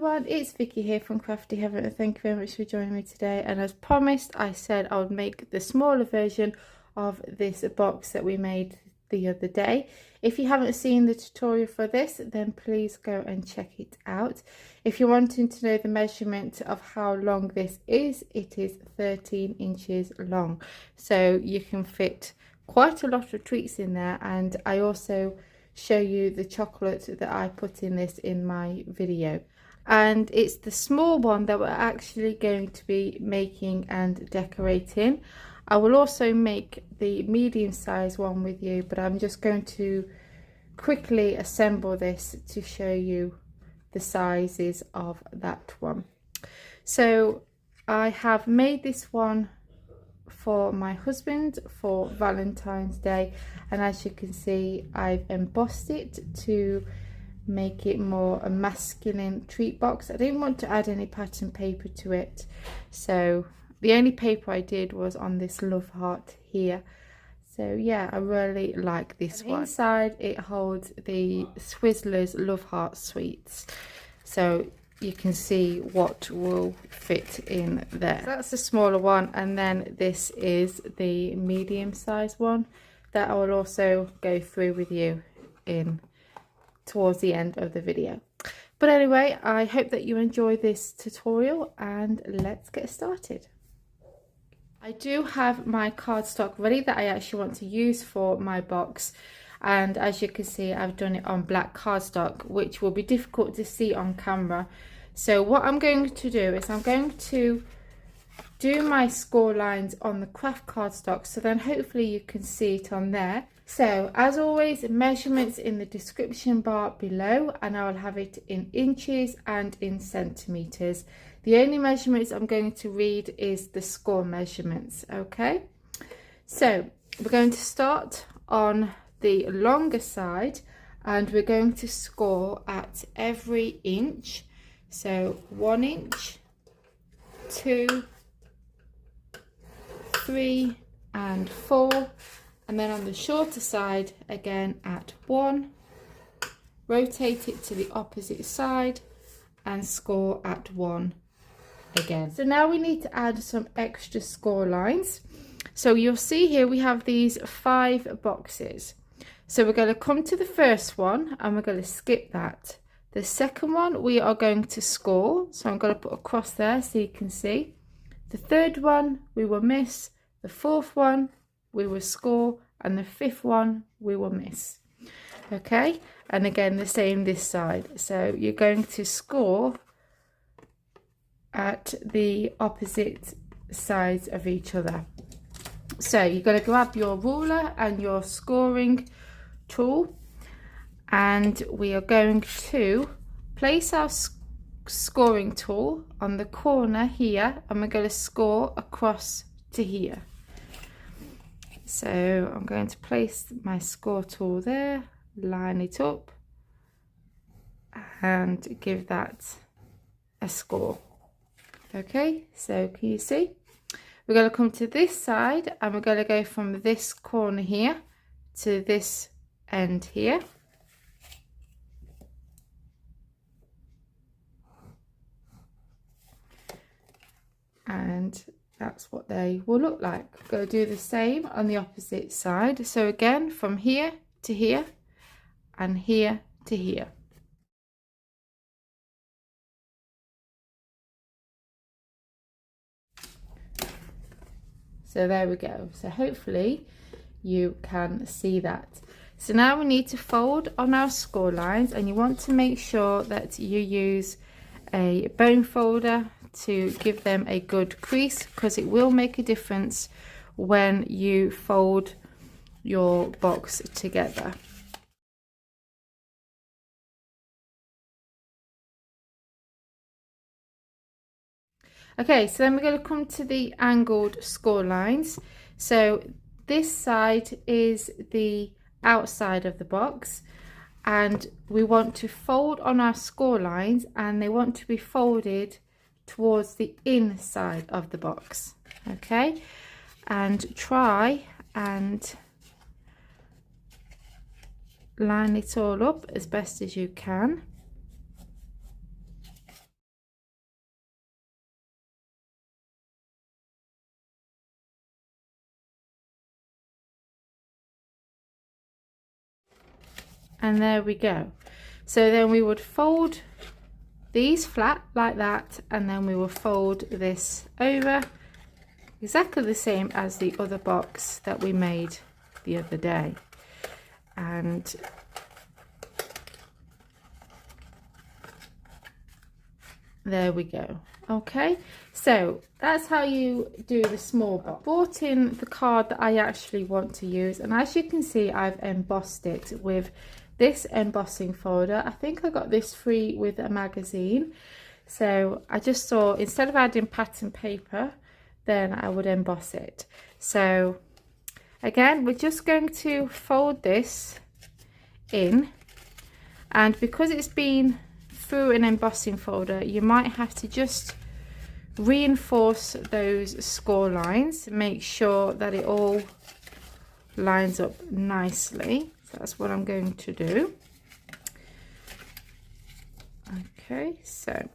everyone, it's Vicky here from Crafty Heaven, and thank you very much for joining me today. And as promised, I said I would make the smaller version of this box that we made the other day. If you haven't seen the tutorial for this, then please go and check it out. If you're wanting to know the measurement of how long this is, it is 13 inches long, so you can fit quite a lot of treats in there. And I also show you the chocolate that I put in this in my video, and it's the small one that we're actually going to be making and decorating. I will also make the medium size one with you, but I'm just going to quickly assemble this to show you the sizes of that one. So I have made this one for my husband for Valentine's Day, and as you can see, I've embossed it to make it more a masculine treat box. I didn't want to add any pattern paper to it, so the only paper I did was on this love heart here. So yeah, I really like this one. Inside it holds the Swizzlers Love Heart sweets, so you can see what will fit in there. So that's the smaller one, and then this is the medium size one that I will also go through with you in towards the end of the video. But anyway, I hope that you enjoy this tutorial, and let's get started. I do have my cardstock ready that I actually want to use for my box, and as you can see, I've done it on black cardstock, which will be difficult to see on camera. So what I'm going to do is I'm going to do my score lines on the craft cardstock, so then hopefully you can see it on there. So as always, measurements in the description bar below, and I will have it in inches and in centimeters. The only measurements I'm going to read is the score measurements. Okay, so we're going to start on the longer side, and we're going to score at every inch. So 1 inch, 2, 3 and 4, and then on the shorter side again at 1, rotate it to the opposite side and score at 1 again. So now we need to add some extra score lines. So you'll see here we have these 5 boxes. So we're going to come to the first one and we're going to skip that. The second one we are going to score, so I'm going to put a cross there so you can see. The third one we will miss, the fourth one we will score, and the fifth one we will miss. Okay, and again the same this side. So you're going to score at the opposite sides of each other. So you're going to grab your ruler and your scoring tool, and we are going to place our scoring tool on the corner here, and we're going to score across to here. So I'm going to place my score tool there, line it up and give that a score. Okay, so can you see? We're going to come to this side and we're going to go from this corner here to this end here. And that's what they will look like. We're going to do the same on the opposite side. So again, from here to here and here to here. So there we go. So hopefully you can see that. So now we need to fold on our score lines, and you want to make sure that you use a bone folder to give them a good crease, because it will make a difference when you fold your box together. Okay, so then we're going to come to the angled score lines. So this side is the outside of the box, and we want to fold on our score lines, and they want to be folded towards the inside of the box. Okay, and try and line it all up as best as you can. and there we go. So then we would fold these flat like that, and then we will fold this over exactly the same as the other box that we made the other day. And there we go. Okay, so that's how you do the small box. I bought in the card that I actually want to use, and as you can see, I've embossed it with this embossing folder. I think I got this free with a magazine. So I just thought instead of adding pattern paper, then I would emboss it. So again, we're just going to fold this in, and because it's been through an embossing folder, you might have to just reinforce those score lines to make sure that it all lines up nicely. So that's what I'm going to do. Okay, so,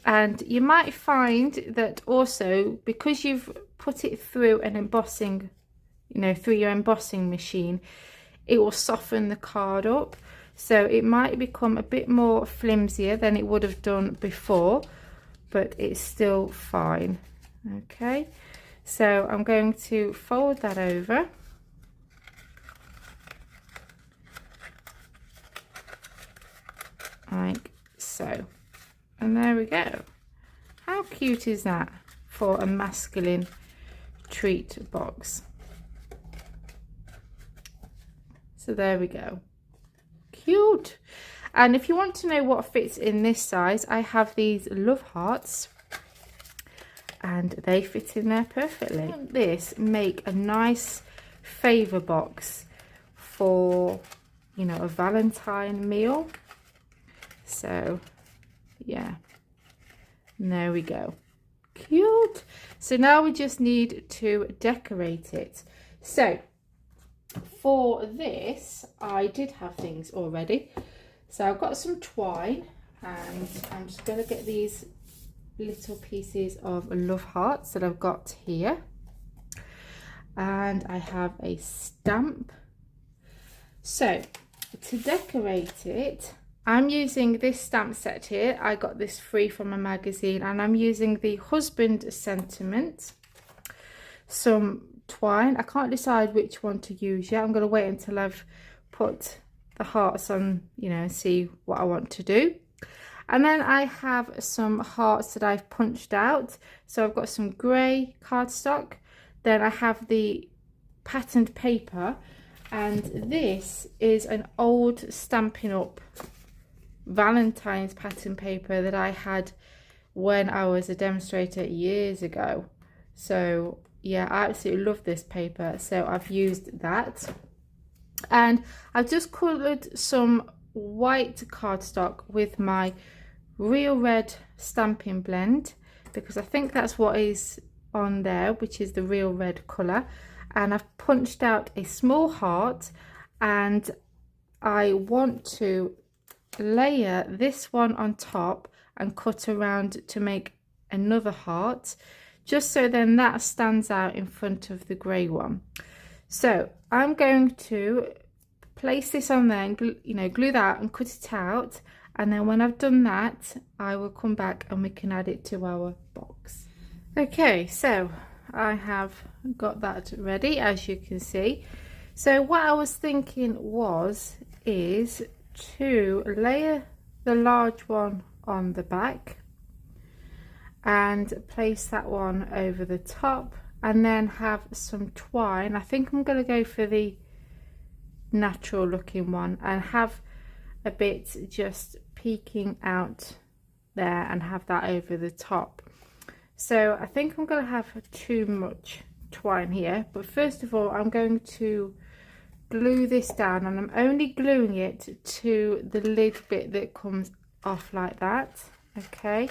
and you might find that also because you've put it through an embossing, you know, through your embossing machine, it will soften the card up, so it might become a bit more flimsier than it would have done before, but it's still fine. Okay, so I'm going to fold that over, like so, and there we go. How cute is that for a masculine treat box? So there we go, cute. And if you want to know what fits in this size, I have these love hearts and they fit in there perfectly. This make a nice favor box for, you know, a Valentine meal. So yeah, and there we go, cute. So now we just need to decorate it. So for this, I did have things already. So I've got some twine, and I'm just going to get these little pieces of love hearts that I've got here. And I have a stamp. So to decorate it, I'm using this stamp set here. I got this free from a magazine, and I'm using the husband sentiment, some twine. I can't decide which one to use yet. I'm going to wait until I've put the hearts on, you know, and see what I want to do. And then I have some hearts that I've punched out. So I've got some grey cardstock. Then I have the patterned paper, and this is an old Stampin' Up! Valentine's pattern paper that I had when I was a demonstrator years ago. So yeah, I absolutely love this paper, so I've used that. And I've just coloured some white cardstock with my Real Red stamping blend, because I think that's what is on there, which is the Real Red colour. And I've punched out a small heart, and I want to layer this one on top and cut around to make another heart, just so then that stands out in front of the grey one. So I'm going to place this on there and glue that and cut it out, and then when I've done that, I will come back and we can add it to our box. Okay, so I have got that ready, as you can see. So what I was thinking is to layer the large one on the back and place that one over the top, and then have some twine. I think I'm going to go for the natural looking one and have a bit just peeking out there and have that over the top. So I think I'm going to have too much twine here, but first of all I'm going to glue this down, and I'm only gluing it to the lid bit that comes off like that, okay,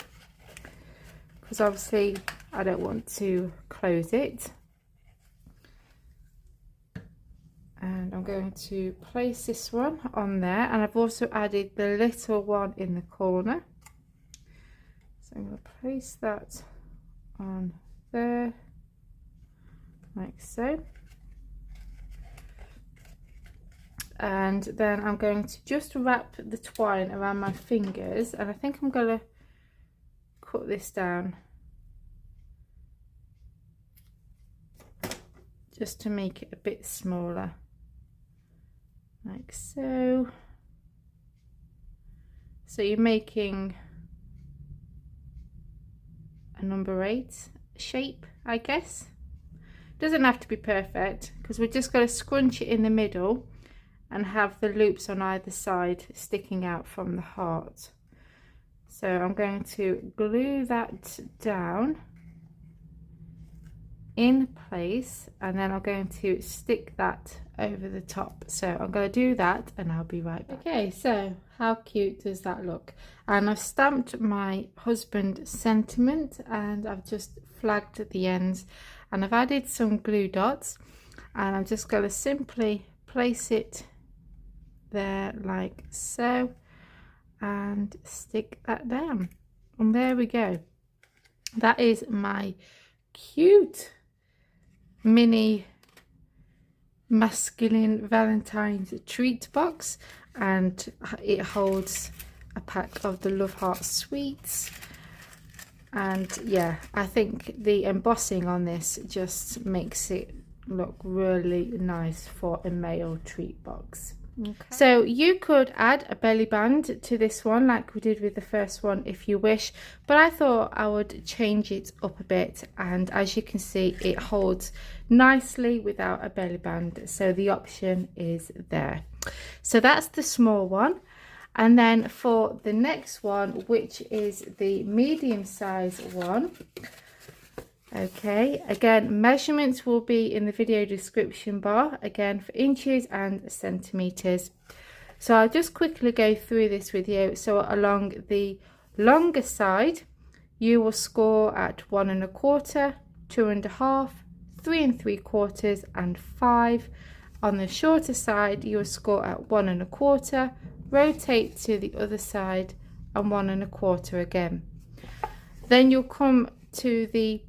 because obviously I don't want to close it. And I'm going to place this one on there, and I've also added the little one in the corner, so I'm going to place that on there like so. and then I'm going to just wrap the twine around my fingers, and I think I'm going to cut this down just to make it a bit smaller, like so. So you're making a number 8 shape, I guess. Doesn't have to be perfect, because we're just going to scrunch it in the middle and have the loops on either side sticking out from the heart. So I'm going to glue that down in place, and then I'm going to stick that over the top. So I'm going to do that and I'll be right back. Okay, so how cute does that look? And I've stamped my husband sentiment, and I've just flagged the ends, and I've added some glue dots, and I'm just going to simply place it there like so and stick that down, and there we go. That is my cute mini masculine Valentine's treat box, and it holds a pack of the Love Heart sweets. And yeah, I think the embossing on this just makes it look really nice for a male treat box. Okay. So you could add a belly band to this one like we did with the first one if you wish, but I thought I would change it up a bit, and as you can see, it holds nicely without a belly band, so the option is there. So that's the small one. And then for the next one, which is the medium size one, okay, again, measurements will be in the video description bar, again for inches and centimeters. So I'll just quickly go through this with you. So along the longer side, you will score at 1 1/4, 2 1/2, 3 3/4, and 5. On the shorter side, you will score at 1 1/4, rotate to the other side, and 1 1/4 again. Then you'll come to the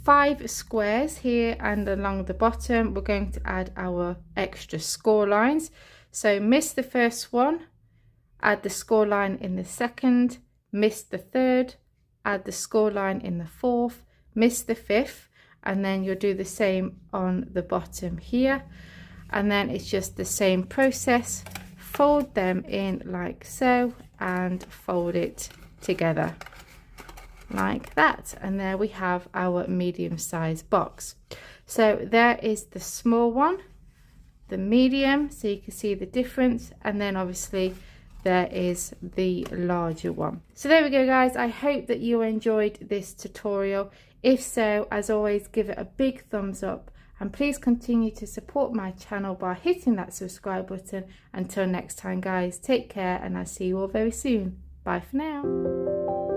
5 squares here, and along the bottom we're going to add our extra score lines. So miss the first one, add the score line in the second, miss the third, add the score line in the fourth, miss the fifth, and then you'll do the same on the bottom here. And then it's just the same process, fold them in like so and fold it together like that, and there we have our medium size box. So there is the small one, the medium, so you can see the difference, and then obviously there is the larger one. So there we go guys, I hope that you enjoyed this tutorial. If so, as always, give it a big thumbs up, and please continue to support my channel by hitting that subscribe button. Until next time guys, take care, and I'll see you all very soon. Bye for now.